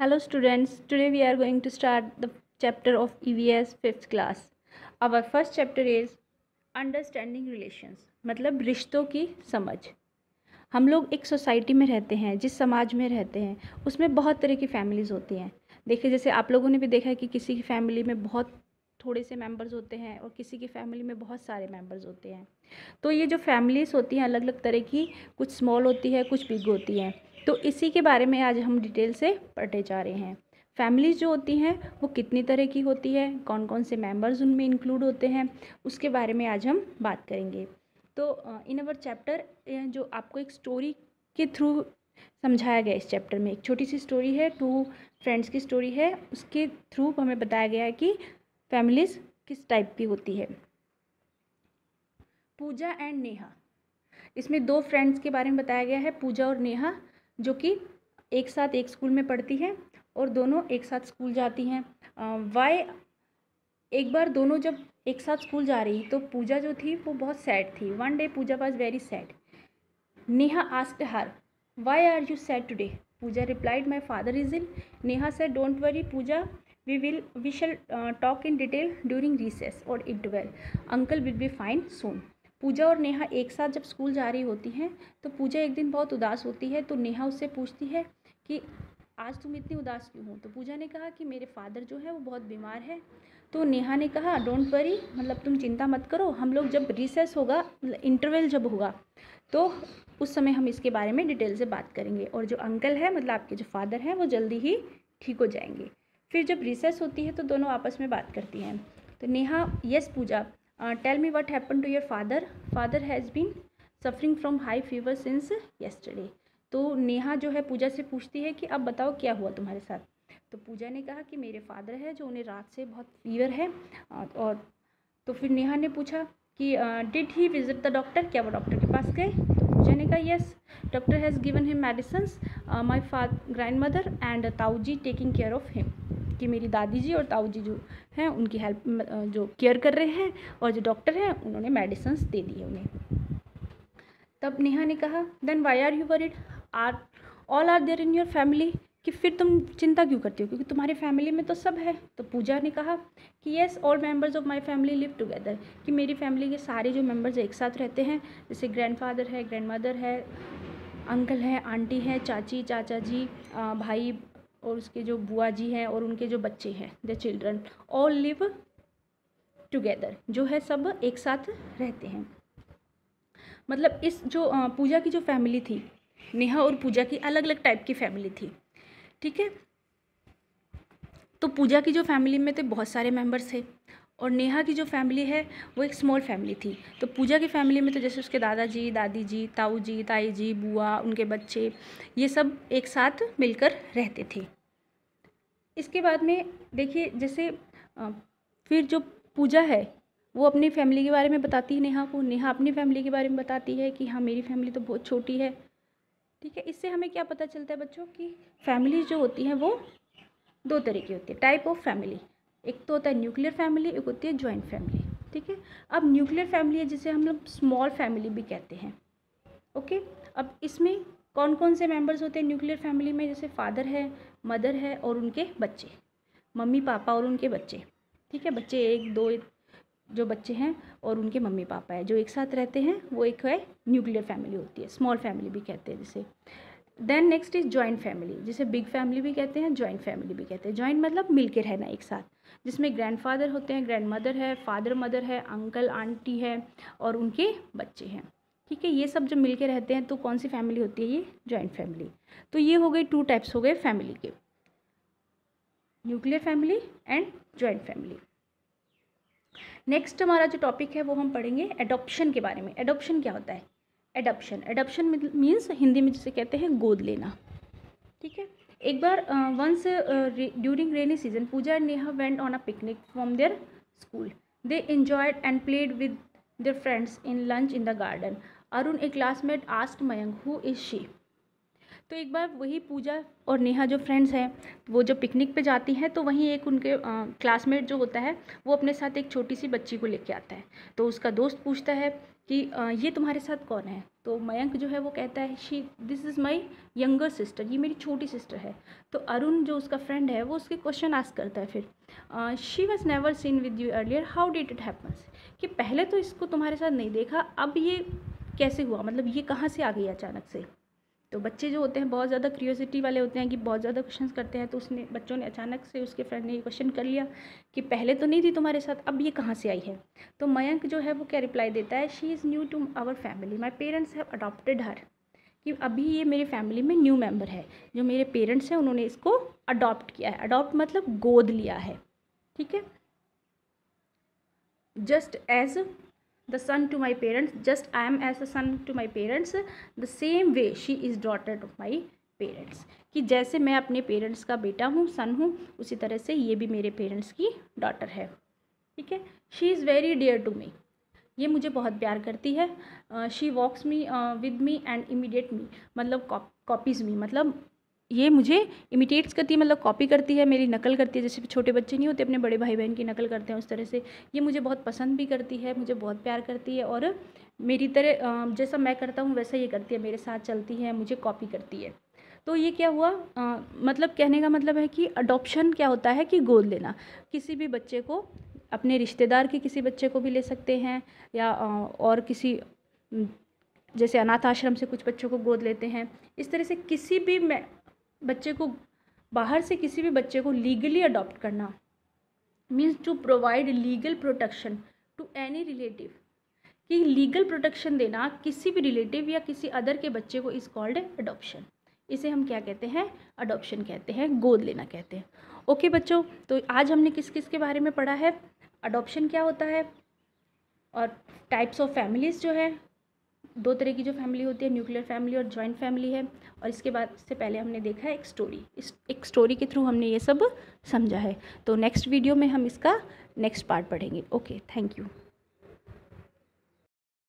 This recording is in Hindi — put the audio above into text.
Hello students, today we are going to start the chapter of EVS 5th class. Our first chapter is Understanding Relations, मतलब रिश्तों की समझ। हम लोग एक सोसाइटी में रहते हैं, जिस समाज में रहते हैं उसमें बहुत तरह की फैमिलीज़ होती हैं। देखिए, जैसे आप लोगों ने भी देखा है कि किसी की फैमिली में बहुत थोड़े से मेंबर्स होते हैं और किसी की फैमिली में बहुत सारे मेंबर्स होते हैं। तो ये जो फैमिलीज़ होती हैं अलग अलग तरह की, कुछ स्मॉल होती है, कुछ बिग होती हैं। तो इसी के बारे में आज हम डिटेल से पढ़ने जा रहे हैं। फैमिलीज़ जो होती हैं वो कितनी तरह की होती है, कौन कौन से मेंबर्स उनमें इंक्लूड होते हैं, उसके बारे में आज हम बात करेंगे। तो इन अवर चैप्टर जो आपको एक स्टोरी के थ्रू समझाया गया इस चैप्टर में, एक छोटी सी स्टोरी है, टू फ्रेंड्स की स्टोरी है, उसके थ्रू हमें बताया गया है कि फैमिलीज़ किस टाइप की होती है। पूजा एंड नेहा, इसमें दो फ्रेंड्स के बारे में बताया गया है, पूजा और नेहा, जो कि एक साथ एक स्कूल में पढ़ती हैं और दोनों एक साथ स्कूल जाती हैं। वाई एक बार दोनों जब एक साथ स्कूल जा रही तो पूजा जो थी वो बहुत सैड थी। One day Pooja was very sad. Neha asked her, why are you sad today? Pooja replied, my father is ill. Neha said, don't worry Pooja, we shall talk in detail during recess और it well, uncle will be fine soon. Pooja और नेहा एक साथ जब स्कूल जा रही होती हैं तो पूजा एक दिन बहुत उदास होती है, तो नेहा उससे पूछती है कि आज तुम इतनी उदास क्यों हो? तो पूजा ने कहा कि मेरे फादर जो है वो बहुत बीमार है। तो नेहा ने कहा, डोंट वरी, मतलब तुम चिंता मत करो, हम लोग जब रिसेस होगा, मतलब इंटरवल जब होगा, तो उस समय हम इसके बारे में डिटेल से बात करेंगे, और जो अंकल है मतलब आपके जो फादर हैं वो जल्दी ही ठीक हो जाएंगे। फिर जब रिसेस होती है तो दोनों आपस में बात करती हैं। तो Neha, yes Pooja, tell me what happen to your father? Father has been suffering from high fever since yesterday. तो नेहा जो है पूजा से पूछती है कि अब बताओ क्या हुआ तुम्हारे साथ? तो पूजा ने कहा कि मेरे फादर है जो उन्हें रात से बहुत फीवर है। और तो फिर नेहा ने पूछा कि did he visit the doctor? क्या वो डॉक्टर के पास गए? तो पूजा ने कहा, yes, doctor has given him medicines, my grand mother and ताऊ जी टेकिंग केयर ऑफ हिम, कि मेरी दादी जी और ताऊ जी जो हैं उनकी हेल्प, जो केयर कर रहे हैं, और जो डॉक्टर हैं उन्होंने मेडिसिन्स दे दी है उन्हें। तब नेहा ने कहा, then why are you worried? Are all are there in your family? कि फिर तुम चिंता क्यों करती हो, क्योंकि तुम्हारी फैमिली में तो सब है। तो पूजा ने कहा कि yes, all members of my family live together, कि मेरी फैमिली के सारे जो मेंबर्स एक साथ रहते हैं, जैसे ग्रैंडफादर है, ग्रैंड मदर है, अंकल है, आंटी है, चाची चाचा जी, भाई और उसके जो बुआ जी हैं और उनके जो बच्चे हैं, the children all live together, जो है सब एक साथ रहते हैं। मतलब इस जो पूजा की जो फैमिली थी, नेहा और पूजा की अलग अलग टाइप की फैमिली थी, ठीक है। तो पूजा की जो फैमिली में थे बहुत सारे मेंबर्स थे, और नेहा की जो फैमिली है वो एक स्मॉल फैमिली थी। तो पूजा की फैमिली में तो जैसे उसके दादाजी, दादी जी, ताऊ जी, ताई जी, बुआ, उनके बच्चे, ये सब एक साथ मिलकर रहते थे। इसके बाद में देखिए, जैसे फिर जो पूजा है वो अपनी फैमिली के बारे में बताती है नेहा को, नेहा अपनी फैमिली के बारे में बताती है कि हाँ मेरी फैमिली तो बहुत छोटी है, ठीक है। इससे हमें क्या पता चलता है बच्चों कि फैमिली जो होती हैं वो दो तरह की होती है, टाइप ऑफ फैमिली। एक तो होता है न्यूक्लियर फैमिली, एक होती है जॉइंट फैमिली, ठीक है। अब न्यूक्लियर फैमिली है जिसे हम लोग स्मॉल फैमिली भी कहते हैं, ओके। अब इसमें कौन कौन से मेंबर्स होते हैं न्यूक्लियर फैमिली में? जैसे फादर है, मदर है और उनके बच्चे, मम्मी पापा और उनके बच्चे, ठीक है। बच्चे एक दो जो बच्चे हैं और उनके मम्मी पापा है जो एक साथ रहते हैं, वो एक है न्यूक्लियर फैमिली होती है, स्मॉल फैमिली भी कहते हैं जिसे। Then next is joint family, जिसे बिग फैमिली भी कहते हैं, जॉइंट फैमिली भी कहते हैं। जॉइंट मतलब मिलके रहना एक साथ, जिसमें ग्रैंडफादर होते हैं, ग्रैंड मदर है, फादर मदर है, अंकल आंटी है और उनके बच्चे हैं, ठीक है। ये सब जब मिलके रहते हैं तो कौन सी फैमिली होती है? ये जॉइंट फैमिली। तो ये हो गई टू टाइप्स हो गए फैमिली के, nuclear family and joint family. Next हमारा जो टॉपिक है वो हम पढ़ेंगे एडॉप्शन के बारे में। एडॉप्शन क्या होता है? एडॉप्शन, एडॉप्शन मीन्स हिंदी में जिसे कहते हैं गोद लेना, ठीक है। एक बार once during rainy season Pooja and Neha went on a picnic from their school. They enjoyed and played with their friends in lunch in the garden. Arun, a classmate, asked Mayank, who is she? तो एक बार वही पूजा और नेहा जो फ्रेंड्स हैं वो जो पिकनिक पे जाती हैं, तो वहीं एक उनके क्लासमेट जो होता है वो अपने साथ एक छोटी सी बच्ची को लेके आता है। तो उसका दोस्त पूछता है कि ये तुम्हारे साथ कौन है? तो मयंक जो है वो कहता है this is my younger sister, ये मेरी छोटी सिस्टर है। तो अरुण जो उसका फ्रेंड है वो उसके क्वेश्चन आस्क करता है फिर, she was never seen with you earlier, how did it happens, कि पहले तो इसको तुम्हारे साथ नहीं देखा, अब ये कैसे हुआ, मतलब ये कहाँ से आ गई अचानक से। तो बच्चे जो होते हैं बहुत ज़्यादा क्यूरियोसिटी वाले होते हैं कि बहुत ज़्यादा क्वेश्चंस करते हैं। तो बच्चों ने अचानक से, उसके फ्रेंड ने ये क्वेश्चन कर लिया कि पहले तो नहीं थी तुम्हारे साथ, अब ये कहाँ से आई है। तो मयंक जो है वो क्या रिप्लाई देता है, she is new to our family, my parents have adopted her, कि अभी ये मेरे फैमिली में न्यू मेंबर है, जो मेरे पेरेंट्स हैं उन्होंने इसको अडॉप्ट किया है। अडॉप्ट मतलब गोद लिया है, ठीक है। Just as the son to my parents, just I am as a son to my parents, the same way she is daughter to my parents, कि जैसे मैं अपने पेरेंट्स का बेटा हूँ, सन हूँ, उसी तरह से ये भी मेरे पेरेंट्स की डॉटर है, ठीक है। She is very dear to me, ये मुझे बहुत प्यार करती है। She walks me with me and imitate me, मतलब कॉपीज़ मी, मतलब ये मुझे इमिटेट्स करती है, मतलब कॉपी करती है, मेरी नकल करती है, जैसे छोटे बच्चे नहीं होते अपने बड़े भाई बहन की नकल करते हैं उस तरह से ये मुझे बहुत पसंद भी करती है, मुझे बहुत प्यार करती है, और मेरी तरह जैसा मैं करता हूँ वैसा ये करती है, मेरे साथ चलती है, मुझे कॉपी करती है। तो ये क्या हुआ, मतलब कहने का मतलब है कि अडॉप्शन क्या होता है कि गोद लेना। किसी भी बच्चे को, अपने रिश्तेदार के किसी बच्चे को भी ले सकते हैं, या और किसी, जैसे अनाथ आश्रम से कुछ बच्चों को गोद लेते हैं, इस तरह से किसी भी बच्चे को, बाहर से किसी भी बच्चे को लीगली अडॉप्ट करना means to provide legal protection to any relative, कि लीगल प्रोटेक्शन देना किसी भी रिलेटिव या किसी अदर के बच्चे को इज़ कॉल्ड अडॉप्शन। इसे हम क्या कहते हैं, अडॉप्शन कहते हैं, गोद लेना कहते हैं। ओके बच्चों, तो आज हमने किस किस के बारे में पढ़ा है, अडॉप्शन क्या होता है, और टाइप्स ऑफ फैमिलीज़ जो है, दो तरह की जो फैमिली होती है, न्यूक्लियर फैमिली और जॉइंट फैमिली है। और इसके बाद से पहले हमने देखा है एक स्टोरी, एक स्टोरी के थ्रू हमने ये सब समझा है। तो नेक्स्ट वीडियो में हम इसका नेक्स्ट पार्ट पढ़ेंगे। Okay, thank you.